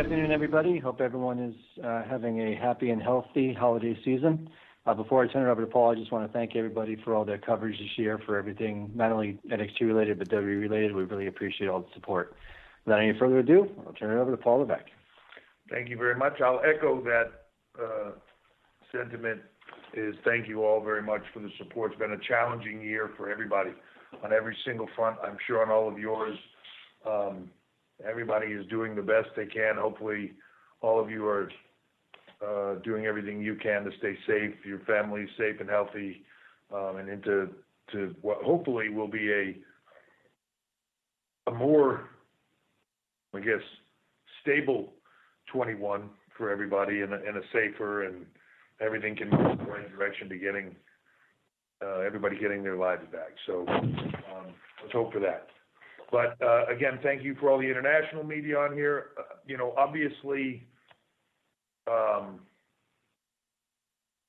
afternoon, everybody. Hope everyone is having a happy and healthy holiday season. Before I turn it over to Paul, I just want to thank everybody for all their coverage this year, for everything, not only NXT related, but WWE related. We really appreciate all the support. Without any further ado, I'll turn it over to Paul Levesque. Thank you very much. I'll echo that sentiment. Thank you all very much for the support. It's been a challenging year for everybody on every single front. I'm sure on all of yours. Everybody is doing the best they can. Hopefully all of you are doing everything you can to stay safe, your family safe and healthy, and into what hopefully will be a more, I guess, stable 21 for everybody, and a safer, and everything can move in the right direction to getting everybody getting their lives back. So let's hope for that. But again, thank you for all the international media on here. Obviously,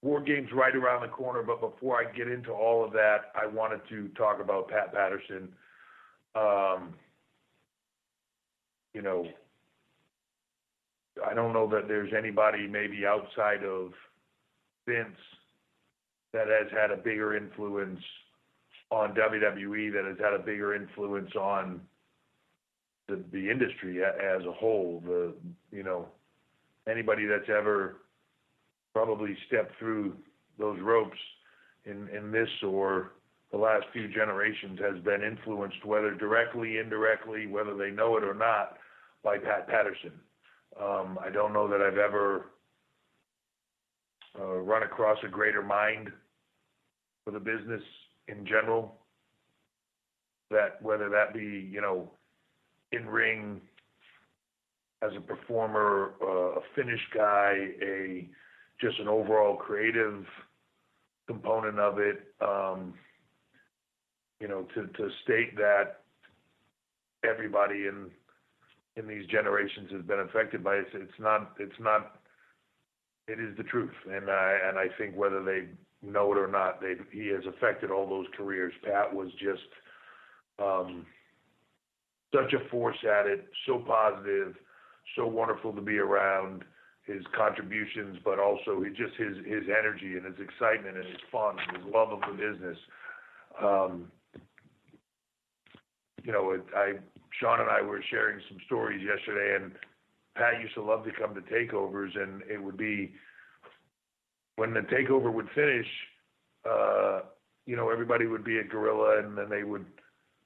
War Games right around the corner. But before I get into all of that, I wanted to talk about Pat Patterson. I don't know that there's anybody maybe outside of Vince that has had a bigger influence on WWE, that has had a bigger influence on the industry as a whole. Anybody that's ever probably stepped through those ropes in this or the last few generations has been influenced, whether directly, indirectly, whether they know it or not, by Pat Patterson. I don't know that I've ever run across a greater mind for the business in general, that whether that be, in ring, as a performer, a finish guy, just an overall creative component of it, to state that everybody in these generations has been affected by it. It is the truth, and I think whether they know it or not, he has affected all those careers. Pat was just such a force at it, so positive, so wonderful to be around. His contributions, but also his energy and his excitement and his fun, his love of the business. Sean and I were sharing some stories yesterday, and Pat used to love to come to takeovers, and it would be when the takeover would finish, everybody would be at Gorilla, and then they would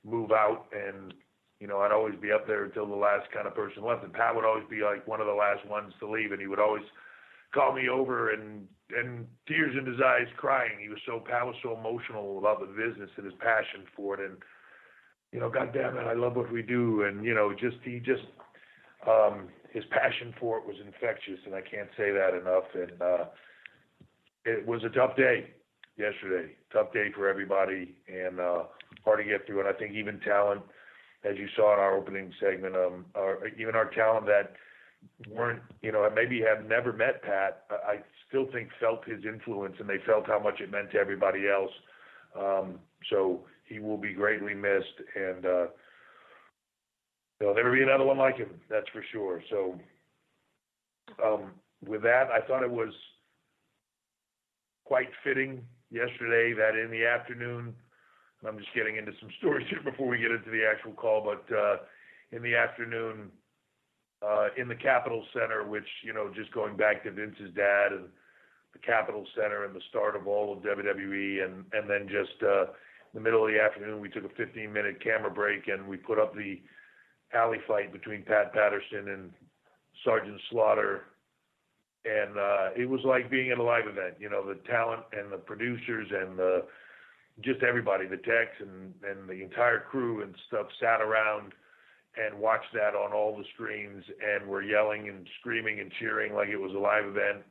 move out, and I'd always be up there until the last kind of person left, and Pat would always be like one of the last ones to leave, and he would always call me over and tears in his eyes, crying. Pat was so emotional about the business and his passion for it, and God damn it, I love what we do, and his passion for it was infectious, and I can't say that enough. And it was a tough day yesterday, tough day for everybody, and hard to get through. And I think even talent, as you saw in our opening segment, even our talent that weren't, maybe have never met Pat, I still think felt his influence, and they felt how much it meant to everybody else. So he will be greatly missed, and there'll never be another one like him, that's for sure. So with that, I thought it was quite fitting yesterday that in the afternoon, and I'm just getting into some stories here before we get into the actual call, but in the afternoon, in the Capitol Center, which, just going back to Vince's dad and the Capitol Center and the start of all of WWE, and then just in the middle of the afternoon, we took a 15-minute camera break, and we put up the alley fight between Pat Patterson and Sergeant Slaughter, and it was like being at a live event. The talent and the producers and just everybody, the techs and the entire crew and stuff sat around and watched that on all the screens, and were yelling and screaming and cheering like it was a live event.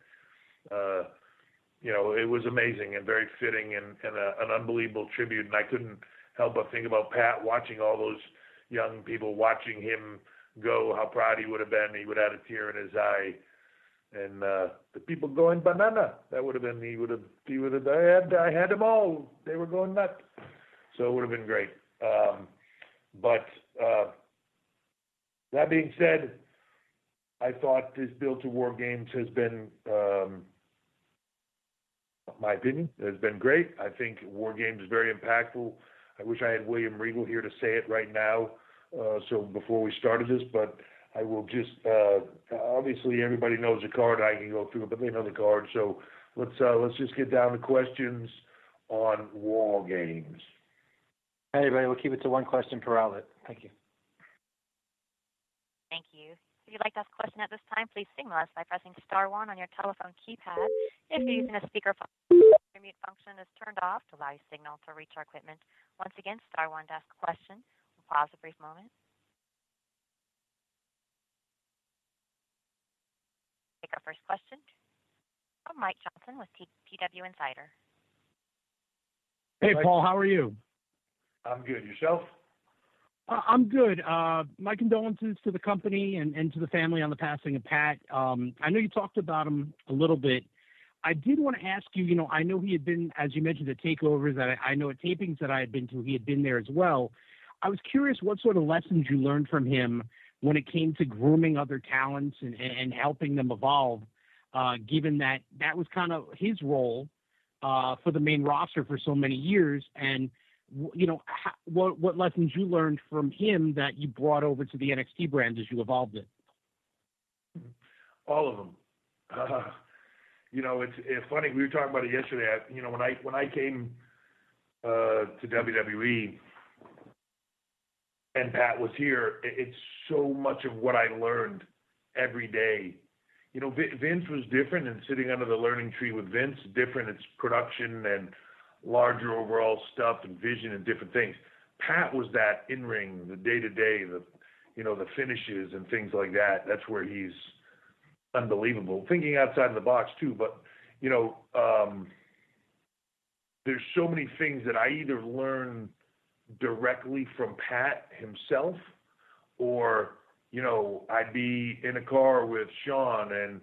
It was amazing and very fitting, and an unbelievable tribute. And I couldn't help but think about Pat, watching all those young people, watching him go, how proud he would have been. He would have had a tear in his eye. And the people going banana. That would have been, I had them all. They were going nuts. So it would have been great. But that being said, I thought this build to War Games has been, my opinion, has been great. I think War Games is very impactful. I wish I had William Regal here to say it right now. So before we started this, but I will just, obviously everybody knows the card. I can go through it, but they know the card. So let's just get down to questions on War Games. Hey, everybody, we'll keep it to one question per outlet. Thank you. Thank you. If you'd like to ask a question at this time, please signal us by pressing star one on your telephone keypad. If you're using a speakerphone, your mute function is turned off to allow your signal to reach our equipment. Once again, star one to ask a question. We'll pause a brief moment. Take our first question from Mike Johnson with PW Insider. Hey, Paul, how are you? I'm good. Yourself? I'm good. My condolences to the company and to the family on the passing of Pat. I know you talked about him a little bit. I did want to ask you, I know he had been, as you mentioned, at takeovers, that I know at tapings that I had been to, he had been there as well. I was curious what sort of lessons you learned from him when it came to grooming other talents and helping them evolve, given that that was kind of his role for the main roster for so many years. And, what lessons you learned from him that you brought over to the NXT brand as you evolved it? All of them. It's funny. We were talking about it yesterday. When I came to WWE and Pat was here, it's so much of what I learned every day. Vince was different, and sitting under the learning tree with Vince, different. It's production and larger overall stuff and vision and different things. Pat was that in-ring, the day-to-day, the finishes and things like that. That's where he's unbelievable. Thinking outside of the box too, but there's so many things that I either learn directly from Pat himself, or I'd be in a car with Sean and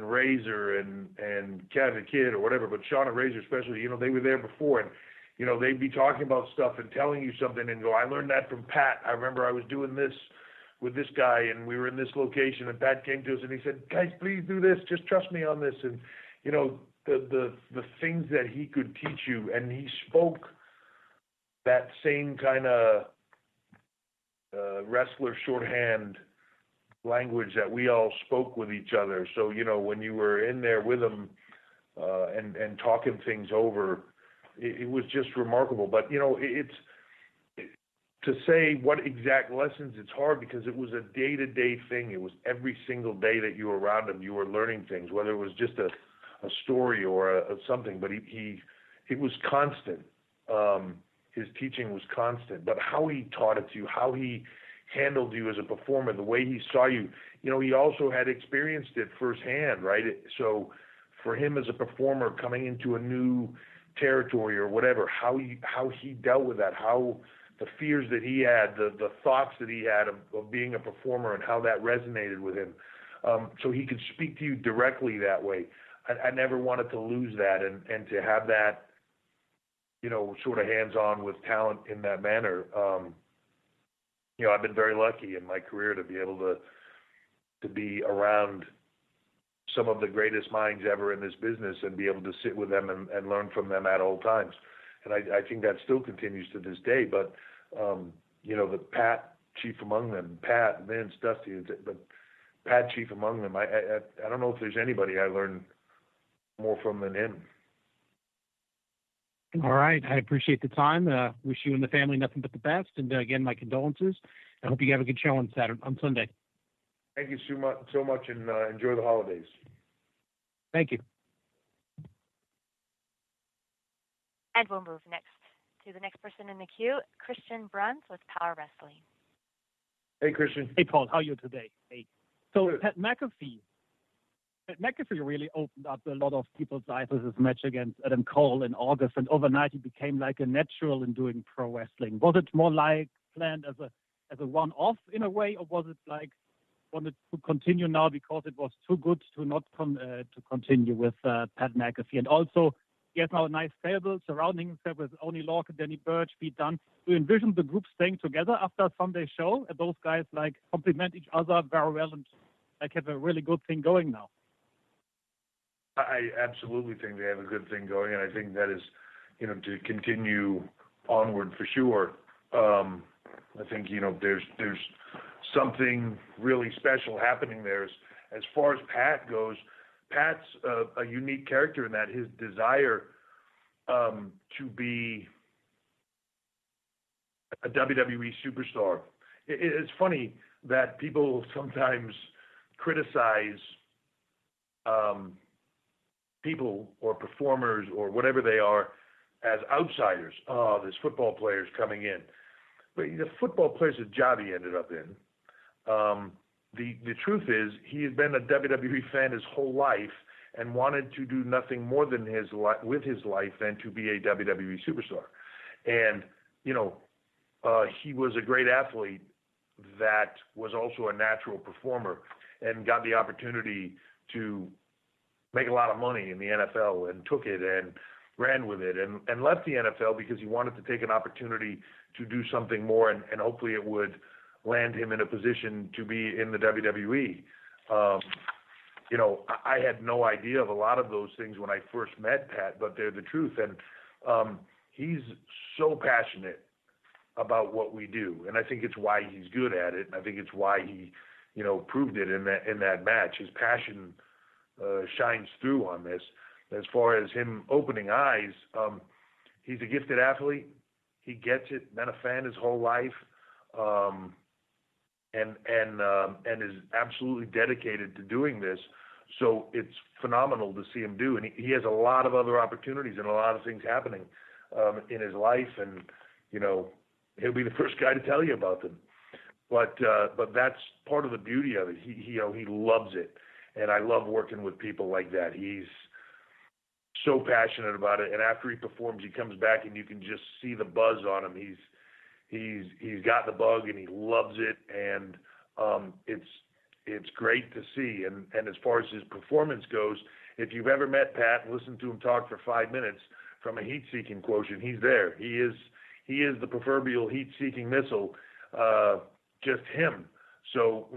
Razor and Kevin Kidd or whatever, but Sean and Razor especially, they were there before, and they'd be talking about stuff and telling you something and go, I learned that from Pat. I remember I was doing this with this guy and we were in this location and Pat came to us and he said, guys, please do this, just trust me on this. And the things that he could teach you, and he spoke that same kind of wrestler shorthand language that we all spoke with each other. So, when you were in there with him and talking things over, it was just remarkable. But, it's to say what exact lessons, it's hard because it was a day-to-day thing. It was every single day that you were around him, you were learning things, whether it was just a story or something. But it was constant. His teaching was constant. But how he taught it to you, how he handled you as a performer, the way he saw you, he also had experienced it firsthand, right? So for him as a performer coming into a new territory or whatever, how he dealt with that, how the fears that he had, the thoughts that he had of being a performer and how that resonated with him. So he could speak to you directly that way. I never wanted to lose that and to have that, sort of hands-on with talent in that manner. I've been very lucky in my career to be able to be around some of the greatest minds ever in this business and be able to sit with them and learn from them at all times. And I think that still continues to this day. But, the Pat, chief among them, Pat, Vince, Dusty, but Pat, chief among them, I don't know if there's anybody I learned more from than him. All right. I appreciate the time. Wish you and the family nothing but the best. And again, my condolences. I hope you have a good show on Sunday. Thank you so much, and enjoy the holidays. Thank you. And we'll move next to the next person in the queue, Christian Bruns with Power Wrestling. Hey, Christian. Hey, Paul. How are you today? Hey. So, Good. Pat McAfee really opened up a lot of people's eyes with his match against Adam Cole in August, and overnight he became like a natural in doing pro wrestling. Was it more like planned as a one-off in a way, or was it like wanted to continue now because it was too good to not to continue with Pat McAfee? And also, he has now a nice stable surrounding himself with Oni Lorcan, Danny Burch, Pete Dunne. Do you envision the group staying together after Sunday's show? And those guys like complement each other very well and like have a really good thing going now. I absolutely think they have a good thing going, and I think that is, to continue onward for sure. I think, there's something really special happening there. As far as Pat goes, Pat's a unique character in that his desire to be a WWE superstar. It's funny that people sometimes criticize people or performers or whatever they are as outsiders. Oh, there's football players coming in. But the football player's a job he ended up in. The truth is he has been a WWE fan his whole life and wanted to do nothing more than with his life than to be a WWE superstar. And, he was a great athlete that was also a natural performer and got the opportunity to make a lot of money in the NFL and took it and ran with it and left the NFL because he wanted to take an opportunity to do something more and hopefully it would land him in a position to be in the WWE. I had no idea of a lot of those things when I first met Pat, but they're the truth. And he's so passionate about what we do, and I think it's why he's good at it. And I think it's why he, proved it in that match. His passion shines through on this. As far as him opening eyes, he's a gifted athlete. He gets it. Been a fan his whole life, and is absolutely dedicated to doing this. So it's phenomenal to see him do. And he has a lot of other opportunities and a lot of things happening in his life, and he'll be the first guy to tell you about them. But that's part of the beauty of it. He loves it, and I love working with people like that. He's so passionate about it, and after he performs, he comes back, and you can just see the buzz on him. He's got the bug, and he loves it, and it's great to see. And as far as his performance goes, if you've ever met Pat and listened to him talk for 5 minutes from a heat-seeking quotient, he's there. He is the proverbial heat-seeking missile. Just him. So,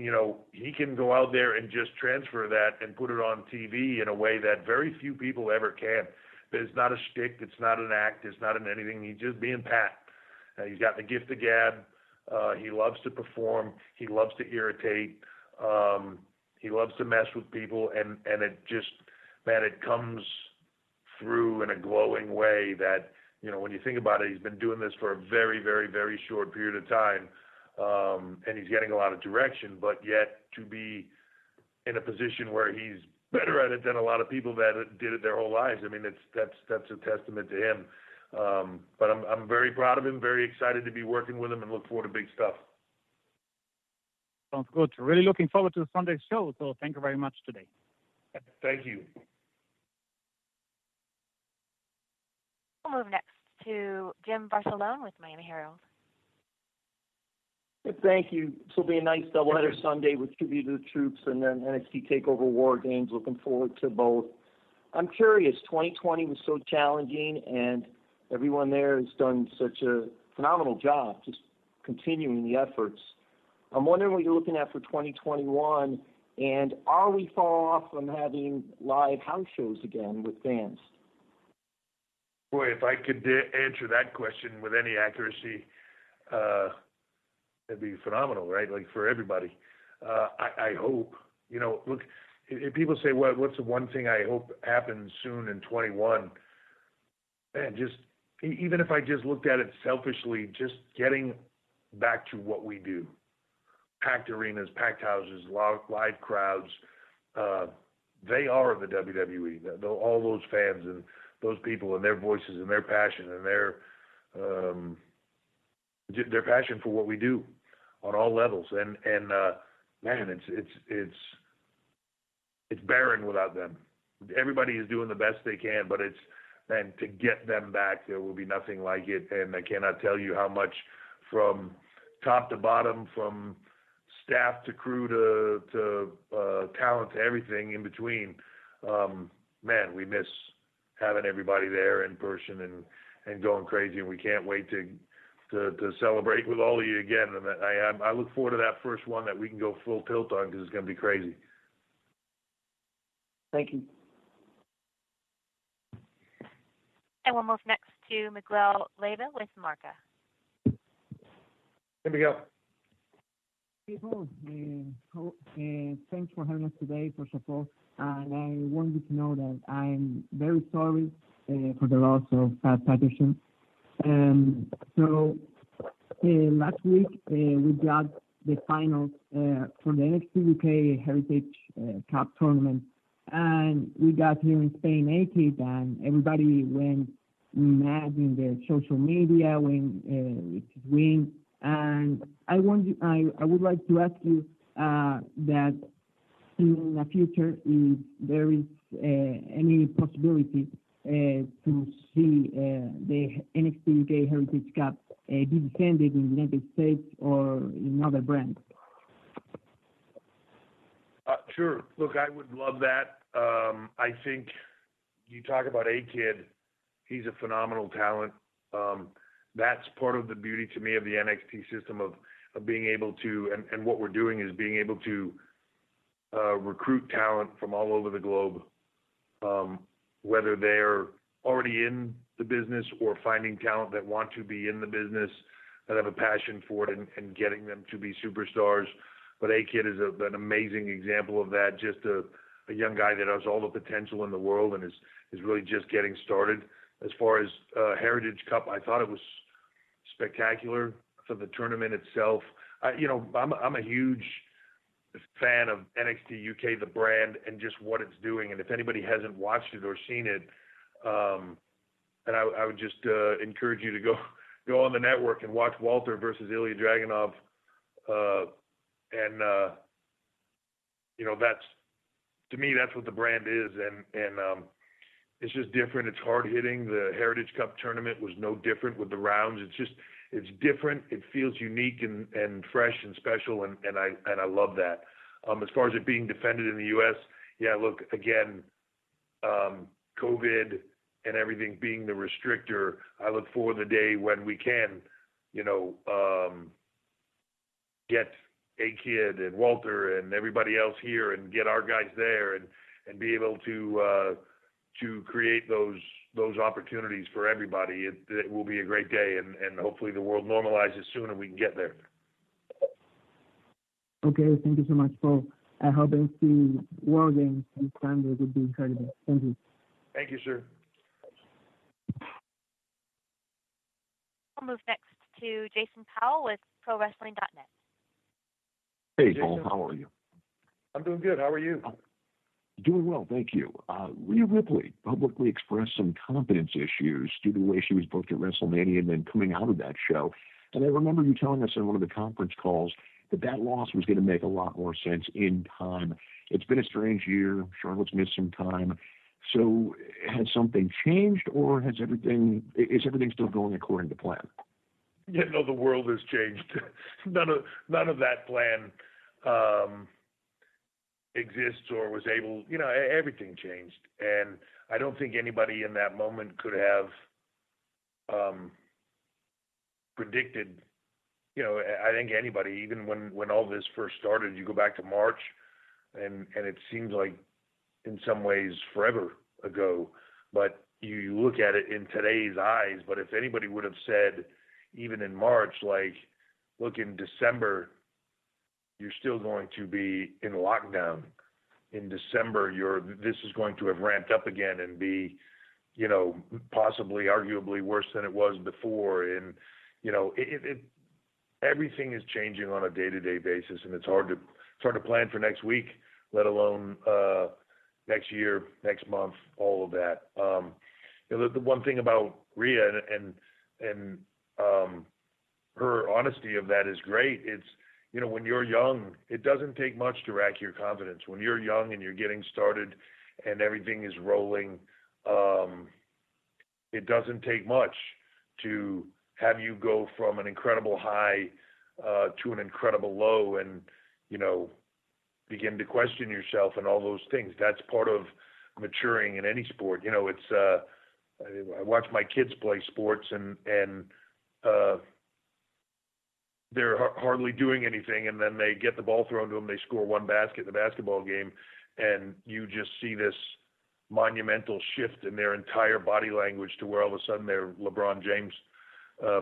he can go out there and just transfer that and put it on TV in a way that very few people ever can. It's not a shtick. It's not an act. It's not an anything. He's just being Pat. He's got the gift of gab. He loves to perform. He loves to irritate. He loves to mess with people. And it just, man, it comes through in a glowing way that, when you think about it, he's been doing this for a very, very, very short period of time. And he's getting a lot of direction, but yet to be in a position where he's better at it than a lot of people that did it their whole lives. I mean, that's a testament to him. But I'm very proud of him, very excited to be working with him, and look forward to big stuff. Sounds good. Really looking forward to Sunday's show. So thank you very much today. Thank you. We'll move next to Jim Barcelone with Miami Herald. Thank you. This will be a nice doubleheader Sunday with tribute to the troops and then NXT TakeOver War Games. Looking forward to both. I'm curious, 2020 was so challenging, and everyone there has done such a phenomenal job just continuing the efforts. I'm wondering what you're looking at for 2021, and are we far off from having live house shows again with fans? Boy, if I could answer that question with any accuracy, it'd be phenomenal, right? Like for everybody. I hope, look, if people say, what's the one thing I hope happens soon in 21? Man, just, even if I just looked at it selfishly, just getting back to what we do. Packed arenas, packed houses, live crowds. They are the WWE. All those fans and those people and their voices and their passion and their passion for what we do on all levels. And man, it's barren without them. Everybody is doing the best they can, but to get them back, there will be nothing like it. And I cannot tell you how much, from top to bottom, from staff to crew to talent to everything in between. Man, we miss having everybody there in person and going crazy, and we can't wait to celebrate with all of you again. And I look forward to that first one that we can go full tilt on, because it's going to be crazy. Thank you. And we'll move next to Miguel Leiva with Marca. Here we go. Hey, Paul. Thanks for having us today, first of all. And I want you to know that I'm very sorry for the loss of Pat Patterson. Last week we got the finals for the NXT UK Heritage Cup tournament, and we got here in Spain A-Kid, and everybody went mad in the social media when it win. And I would like to ask you that in the future, if there is any possibility to see the NXT UK Heritage Cup be defended in the United States or in other brands. Sure. Look, I would love that. I think you talk about A-Kid, he's a phenomenal talent. That's part of the beauty to me of the NXT system of being able to, and what we're doing is being able to recruit talent from all over the globe, whether they're already in the business or finding talent that want to be in the business, that have a passion for it, and getting them to be superstars. But A-Kid is an amazing example of that, just a young guy that has all the potential in the world and is really just getting started. As far as Heritage Cup, I thought it was spectacular for the tournament itself. I'm a huge fan of NXT UK, the brand, and just what it's doing. And if anybody hasn't watched it or seen it, and I would just encourage you to go on the network and watch Walter versus Ilya Dragunov. That's, to me, that's what the brand is. And it's just different. It's hard hitting. The Heritage Cup tournament was no different with the rounds. It's different. It feels unique and fresh and special. And I love that. As far as it being defended in the U.S., yeah, look, again, COVID and everything being the restrictor, I look forward to the day when we can, get A-Kid and Walter and everybody else here and get our guys there and be able to create those opportunities for everybody. It will be a great day, and hopefully the world normalizes soon and we can get there. Okay, thank you so much, Paul. I hope NXT World Games this time they would be incredible. Thank you. Thank you, sir. We'll move next to Jason Powell with ProWrestling.net. Hey, Jason. Paul, how are you? I'm doing good. How are you? Doing well, thank you. Rhea Ripley publicly expressed some confidence issues due to the way she was booked at WrestleMania and then coming out of that show. And I remember you telling us in one of the conference calls that loss was going to make a lot more sense in time. It's been a strange year. Charlotte's missed some time. So has something changed, or is everything still going according to plan? Yeah, no, the world has changed. None of that plan exists or was able. Everything changed, and I don't think anybody in that moment could have predicted. I think anybody, even when all this first started, you go back to March, and it seems like in some ways forever ago, but you look at it in today's eyes. But if anybody would have said, even in March, like, look, in December, you're still going to be in lockdown. In December, this is going to have ramped up again and be, possibly, arguably worse than it was before. And, everything is changing on a day-to-day basis, and it's hard to plan for next week, let alone next year, next month, all of that. The one thing about Rhea and her honesty of that is great. It's, when you're young, it doesn't take much to rack your confidence. When you're young and you're getting started and everything is rolling, it doesn't take much to have you go from an incredible high to an incredible low and, begin to question yourself and all those things. That's part of maturing in any sport. I watch my kids play sports and they're hardly doing anything, and then they get the ball thrown to them. They score one basket in the basketball game, and you just see this monumental shift in their entire body language to where all of a sudden they're LeBron James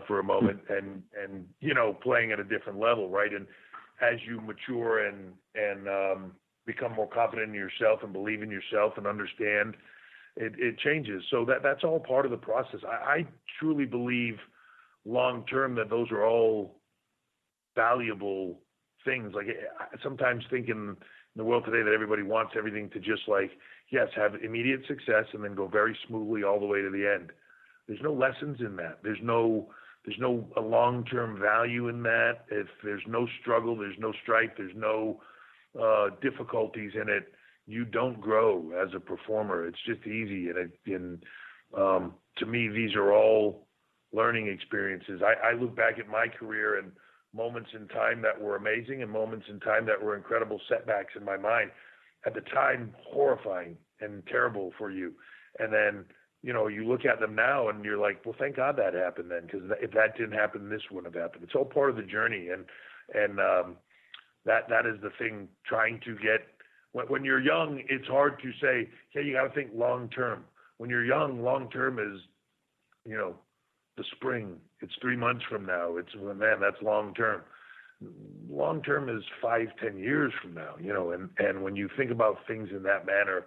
for a moment, and playing at a different level, right? And as you mature and become more confident in yourself and believe in yourself and understand, it changes. So that's all part of the process. I truly believe long term that those are all valuable things. Like, I sometimes think in the world today that everybody wants everything to just have immediate success and then go very smoothly all the way to the end. There's no lessons in that. There's no a long-term value in that. If there's no struggle, there's no strife, there's no difficulties in it, you don't grow as a performer. It's just easy. And to me, these are all learning experiences. I look back at my career and moments in time that were amazing and moments in time that were incredible setbacks in my mind. At the time, horrifying and terrible for you. And then, you look at them now and you're like, well, thank God that happened then, because if that didn't happen, this wouldn't have happened. It's all part of the journey. And that is the thing, trying to get, when you're young, it's hard to say, hey, you got to think long term. When you're young, long term is, the spring. It's 3 months from now. Man, that's long term. Long term is 5-10 years from now, and when you think about things in that manner,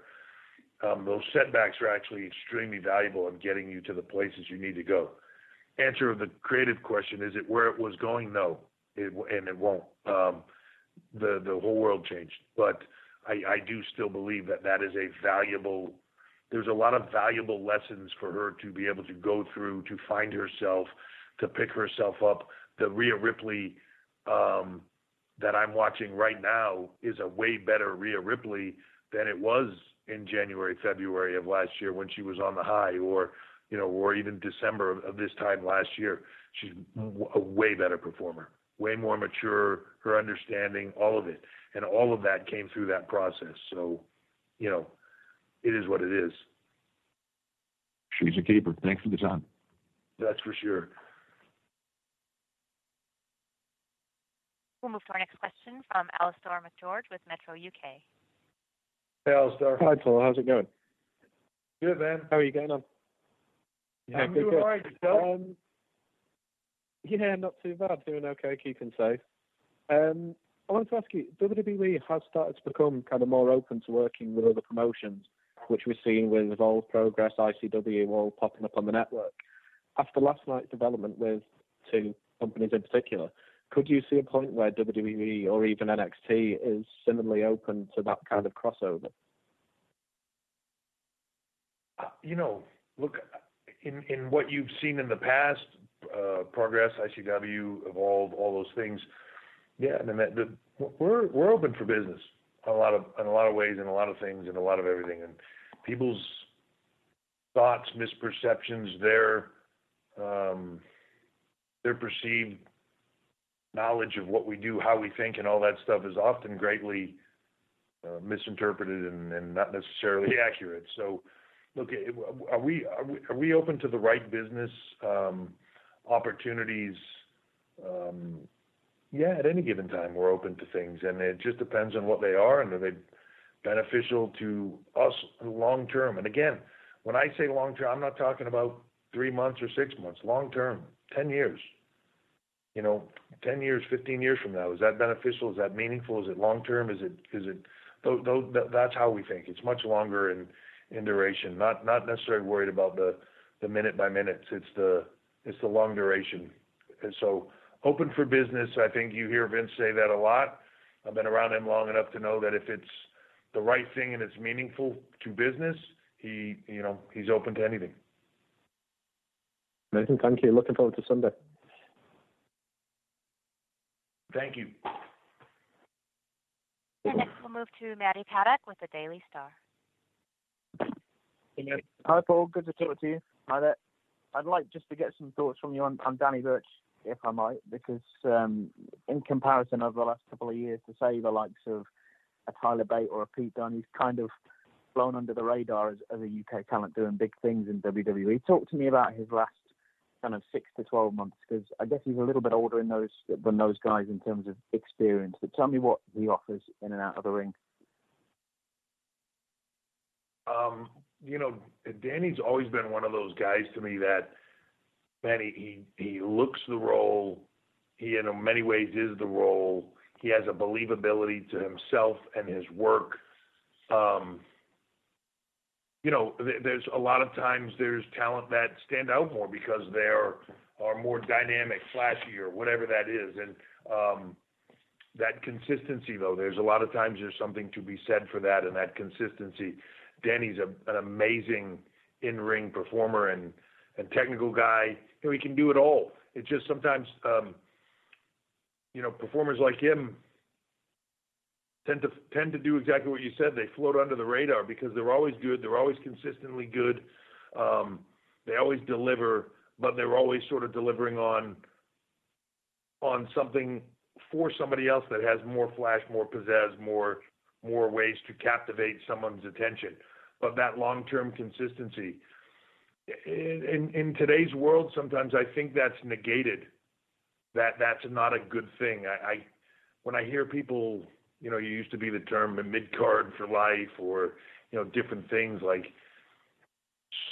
those setbacks are actually extremely valuable in getting you to the places you need to go. Answer of the creative question, is it where it was going? No, and it won't. The whole world changed, but I do still believe that is a valuable. There's a lot of valuable lessons for her to be able to go through, to find herself, to pick herself up. The Rhea Ripley that I'm watching right now is a way better Rhea Ripley than it was in January, February of last year when she was on the high, or even December of this time last year. She's a way better performer, way more mature, her understanding, all of it. And all of that came through that process. So, it is what it is. She's a keeper. Thanks for the time. That's for sure. We'll move to our next question from Alistair McGeorge with Metro UK. Hey, Alistair. Hi, Paul. How's it going? Good, man. How are you getting on? I'm doing all right. Yourself? Yeah, not too bad. Doing okay, keeping safe. I wanted to ask you, WWE has started to become kind of more open to working with other promotions, which we've seen with Evolve, Progress, ICW, all popping up on the network. After last night's development with two companies in particular, could you see a point where WWE or even NXT is similarly open to that kind of crossover? Look, in what you've seen in the past, Progress, ICW, Evolve, all those things, yeah, I mean, we're open for business in a lot of ways, and a lot of things, and a lot of everything. And people's thoughts, misperceptions, their perceived knowledge of what we do, how we think, and all that stuff is often greatly misinterpreted and not necessarily accurate. So, look, are we open to the right business opportunities? Yeah, at any given time, we're open to things, and it just depends on what they are and are they beneficial to us long term. And again, when I say long term, I'm not talking about 3 months or 6 months. Long term, 10 years. 10 years, 15 years from now, is that beneficial? Is that meaningful? Is it long term? Is it? That's how we think. It's much longer in duration. Not necessarily worried about the minute by minutes. It's the long duration. And so, open for business. I think you hear Vince say that a lot. I've been around him long enough to know that if it's the right thing and it's meaningful to business, he's open to anything. Amazing. Thank you. Looking forward to Sunday. Thank you. And next we'll move to Maddie Paddock with the Daily Star. Hi, Paul. Good to talk to you. Hi there. I'd like just to get some thoughts from you on Danny Burch, if I might, because in comparison over the last couple of years, to say the likes of a Tyler Bate or a Pete Dunne, he's kind of flown under the radar as a UK talent doing big things in WWE. Talk to me about his last kind of 6 to 12 months, because I guess he's a little bit older than those guys in terms of experience. But tell me what he offers in and out of the ring. You know, Danny's always been one of those guys to me that, man, he looks the role. He, in many ways, is the role. He has a believability to himself and his work. You know, there's a lot of times there's talent that stand out more because they are more dynamic, flashy, or whatever that is. And that consistency, though, there's a lot of times there's something to be said for that and that consistency. Danny's an amazing in-ring performer and technical guy. You know, he can do it all. It's just sometimes, you know, performers like him tend to do exactly what you said. They float under the radar because they're always good. They're always consistently good. They always deliver, but they're always sort of delivering on something for somebody else that has more flash, more pizzazz, more ways to captivate someone's attention. But that long-term consistency, in today's world, sometimes I think that's negated. That's not a good thing. When I hear people, you know, you used to be the term mid-card for life, or, you know, different things, like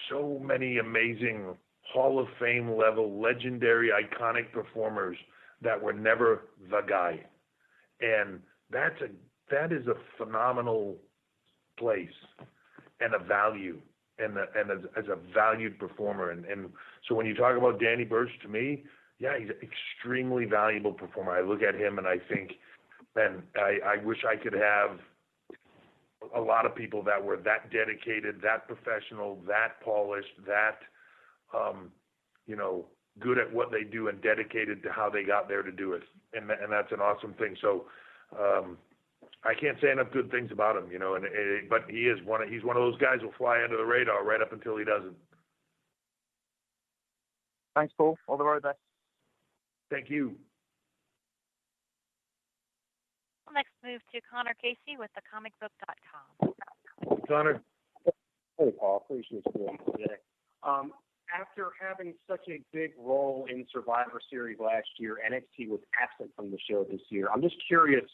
so many amazing Hall of Fame level, legendary, iconic performers that were never the guy. And that is a phenomenal place and a value and as a valued performer. And so when you talk about Danny Burch, to me, yeah, he's an extremely valuable performer. I look at him and I think, man, I wish I could have a lot of people that were that dedicated, that professional, that polished, that, you know, good at what they do and dedicated to how they got there to do it. And that's an awesome thing. So, I can't say enough good things about him, you know, but he's one of those guys who'll fly under the radar right up until he doesn't. Thanks, Paul. All the very best. Thank you. We'll next move to Connor Casey with thecomicbook.com. Connor. Hey, Paul. Appreciate you doing it today. After having such a big role in Survivor Series last year, NXT was absent from the show this year. I'm just curious,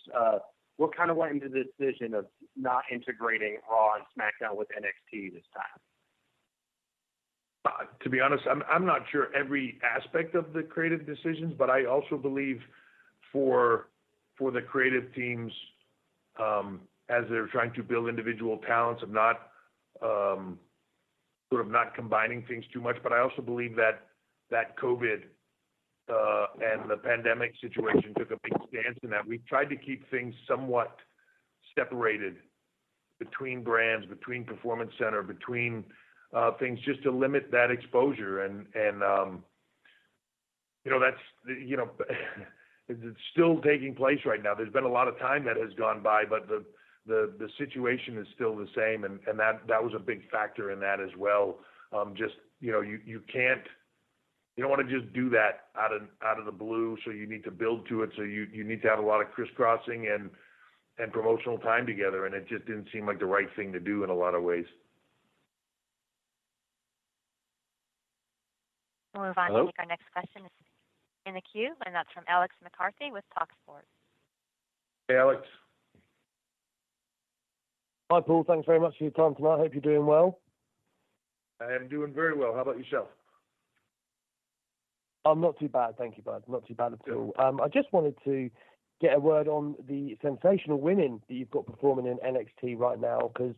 what kind of went into the decision of not integrating Raw and SmackDown with NXT this time? To be honest, I'm not sure every aspect of the creative decisions, but I also believe for the creative teams, as they're trying to build individual talents, of not sort of not combining things too much. But I also believe that COVID and the pandemic situation took a big stance in that. We tried to keep things somewhat separated between brands, between Performance Center, between things, just to limit that exposure. And you know, that's, you know, it's still taking place right now. There's been a lot of time that has gone by, but the situation is still the same, and that was a big factor in that as well. Just, you know, you don't want to just do that out of the blue, so you need to build to it. So you need to have a lot of crisscrossing and promotional time together, and it just didn't seem like the right thing to do in a lot of ways. We'll move on to take our next question in the queue, and that's from Alex McCarthy with TalkSport. Hey, Alex. Hi, Paul. Thanks very much for your time tonight. I hope you're doing well. I am doing very well. How about yourself? I'm not too bad, thank you, bud. Not too bad at all. I just wanted to get a word on the sensational women that you've got performing in NXT right now, because,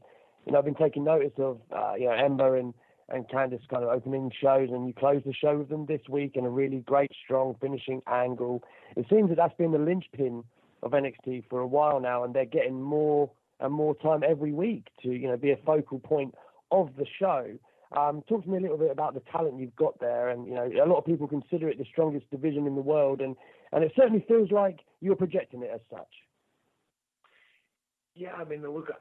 you know, I've been taking notice of, you know, Ember and Candice kind of opening shows, and you closed the show with them this week in a really great, strong finishing angle. It seems that that's been the linchpin of NXT for a while now, and they're getting more and more time every week to, you know, be a focal point of the show. Talk to me a little bit about the talent you've got there, and, you know, a lot of people consider it the strongest division in the world, and it certainly feels like you're projecting it as such. Yeah, I mean, look,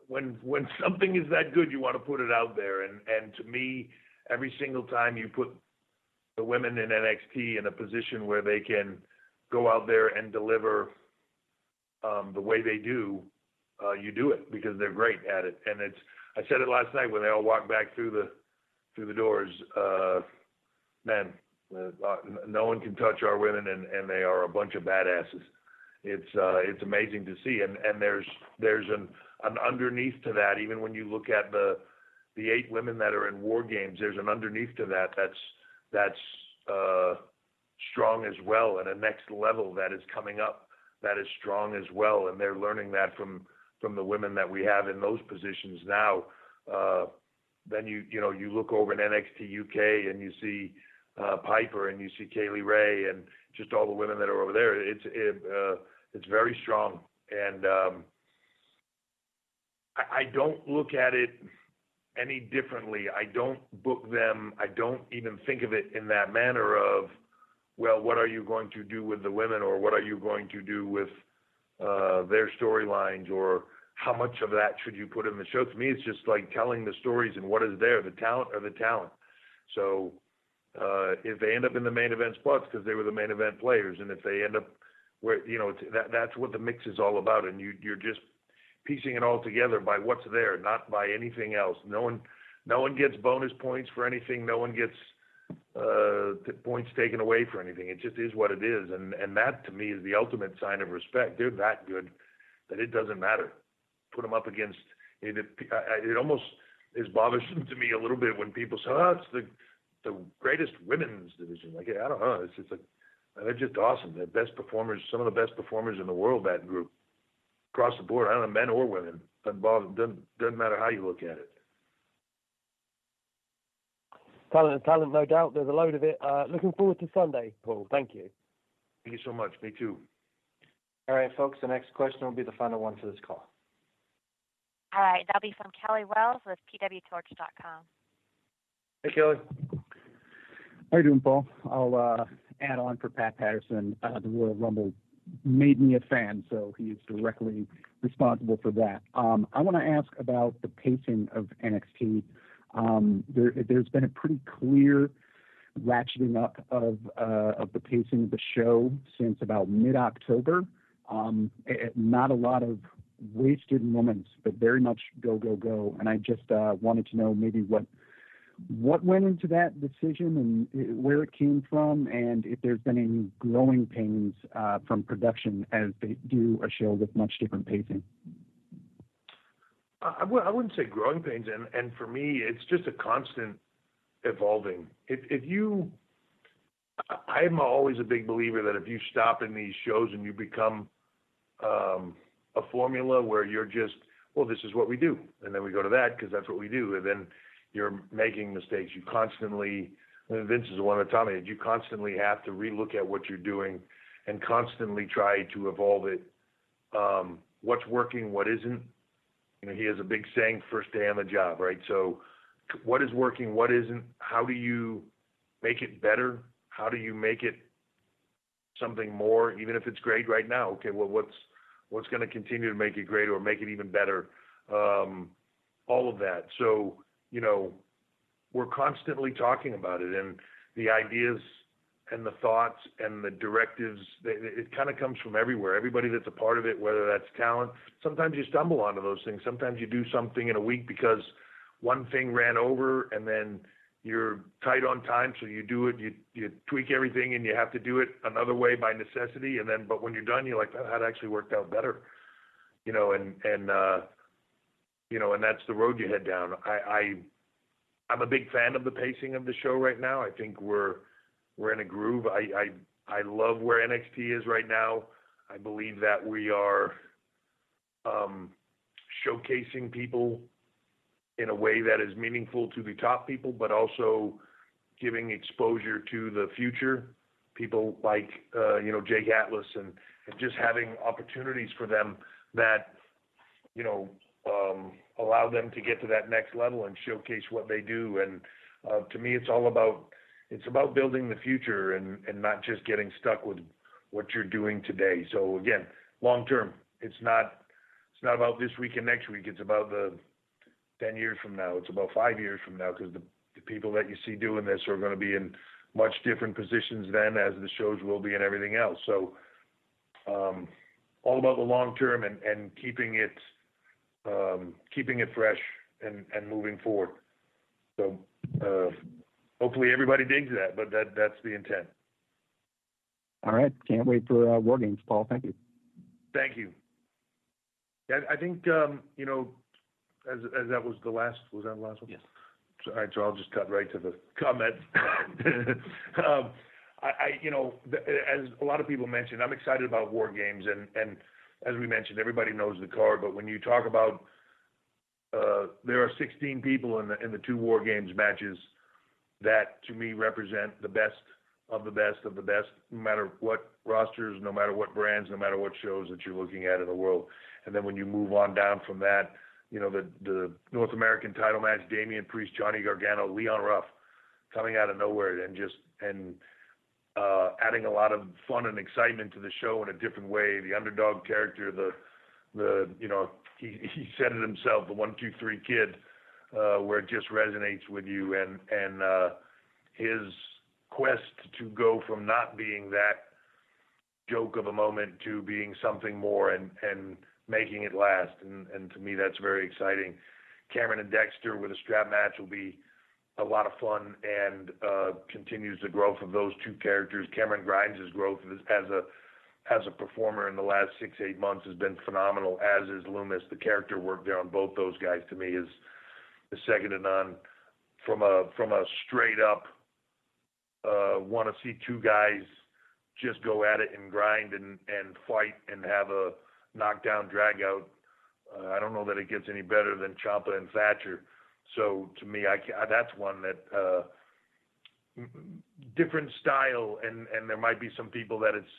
when something is that good, you want to put it out there, and to me, every single time you put the women in NXT in a position where they can go out there and deliver the way they do, you do it because they're great at it. And I said it last night when they all walked back through the doors. Man, no one can touch our women, and they are a bunch of badasses. It's amazing to see, and there's an underneath to that. Even when you look at the 8 women that are in War Games, there's an underneath to that that's strong as well, and a next level that is coming up that is strong as well, and they're learning that from the women that we have in those positions now. Then you look over in NXT UK and you see Piper and you see Kaylee Ray and just all the women that are over there. It's very strong, and I don't look at it any differently. I don't book them. I don't even think of it in that manner of, well, what are you going to do with the women, or what are you going to do with their storylines, or how much of that should you put in the show? To me, it's just like telling the stories and what is there, the talent or the talent. So if they end up in the main event spots because they were the main event players, and if they end up where, that's what the mix is all about, and you're just piecing it all together by what's there, not by anything else. No one gets bonus points for anything. No one gets points taken away for anything. It just is what it is, and that to me is the ultimate sign of respect. They're that good that it doesn't matter. Put them up against it. It almost is bothersome to me a little bit when people say, "Oh, it's the greatest women's division." Like, I don't know. It's just like, they're just awesome. They're best performers, some of the best performers in the world. That group across the board. I don't know, men or women. Doesn't matter how you look at it. Talent, no doubt. There's a load of it. Looking forward to Sunday, Paul. Thank you. Thank you so much. Me too. All right, folks, the next question will be the final one for this call. All right, that'll be from Kelly Wells with pwtorch.com. Hey, Kelly. How you doing, Paul? I'll add on for Pat Patterson. The Royal Rumble made me a fan, so he is directly responsible for that. I want to ask about the pacing of NXT. There's been a pretty clear ratcheting up of the pacing of the show since about mid-October. Not a lot of wasted moments, but very much go, go, go. And I just wanted to know maybe what went into that decision and where it came from, and if there's been any growing pains from production as they do a show with much different pacing. I wouldn't say growing pains, and for me, it's just a constant evolving. I'm always a big believer that if you stop in these shows and you become a formula where you're just, well, this is what we do, and then we go to that because that's what we do, and then you're making mistakes. You constantly, Vince is the one that taught me that you constantly have to relook at what you're doing and constantly try to evolve it. What's working, what isn't. He has a big saying, first day on the job, right? So what is working, what isn't? How do you make it better? How do you make it something more, even if it's great right now? Okay, well, what's going to continue to make it great or make it even better? All of that. So, we're constantly talking about it, and the ideas and the thoughts and the directives, it kind of comes from everywhere. Everybody that's a part of it, whether that's talent, sometimes you stumble onto those things. Sometimes you do something in a week because one thing ran over, and then you're tight on time, so you do it, you tweak everything, and you have to do it another way by necessity, but when you're done, you're like, that actually worked out better, and that's the road you head down. I'm a big fan of the pacing of the show right now. I think we're in a groove. I love where NXT is right now. I believe that we are showcasing people in a way that is meaningful to the top people, but also giving exposure to the future people like Jake Atlas, and just having opportunities for them that allow them to get to that next level and showcase what they do. And to me, it's about building the future and not just getting stuck with what you're doing today. So again, long term, it's not about this week and next week. It's about the 10 years from now. It's about 5 years from now, because the people that you see doing this are going to be in much different positions then, as the shows will be and everything else. So all about the long term and keeping it fresh and moving forward. So hopefully everybody digs that, but that's the intent. All right. Can't wait for War Games, Paul. Thank you. Thank you. Yeah, I think as that was the last. Was that the last one? Yes. All right, so I'll just cut right to the comment. As a lot of people mentioned, I'm excited about War Games, and as we mentioned, everybody knows the card. But when you talk about there are 16 people in the two War Games matches that to me represent the best of the best of the best, no matter what rosters, no matter what brands, no matter what shows that you're looking at in the world. And then when you move on down from that, the North American title match, Damian Priest, Johnny Gargano, Leon Ruff, coming out of nowhere and adding a lot of fun and excitement to the show in a different way. The underdog character, he said it himself, the 1, 2, 3 kid, where it just resonates with you, and his quest to go from not being that joke of a moment to being something more and making it last. And to me, that's very exciting. Cameron and Dexter with a strap match will be a lot of fun and continues the growth of those two characters. Cameron Grimes' growth as a performer in the last 6-8 months has been phenomenal, as is Loomis. The character work there on both those guys to me is second to none. From a straight up want to see two guys just go at it and grind and fight and have a knockdown drag out. I don't know that it gets any better than Ciampa and Thatcher. So to me, that's one that different style, and there might be some people that it's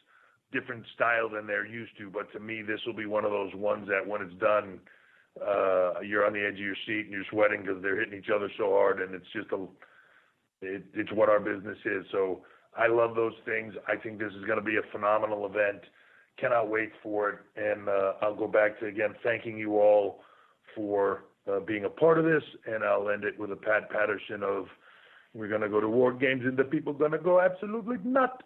different style than they're used to, but to me, this will be one of those ones that when it's done, you're on the edge of your seat and you're sweating because they're hitting each other so hard, and it's just it's what our business is. So I love those things. I think this is going to be a phenomenal event. Cannot wait for it. And I'll go back to, again, thanking you all for being a part of this. And I'll end it with a Pat Patterson of, we're going to go to War Games and the people are going to go absolutely nuts.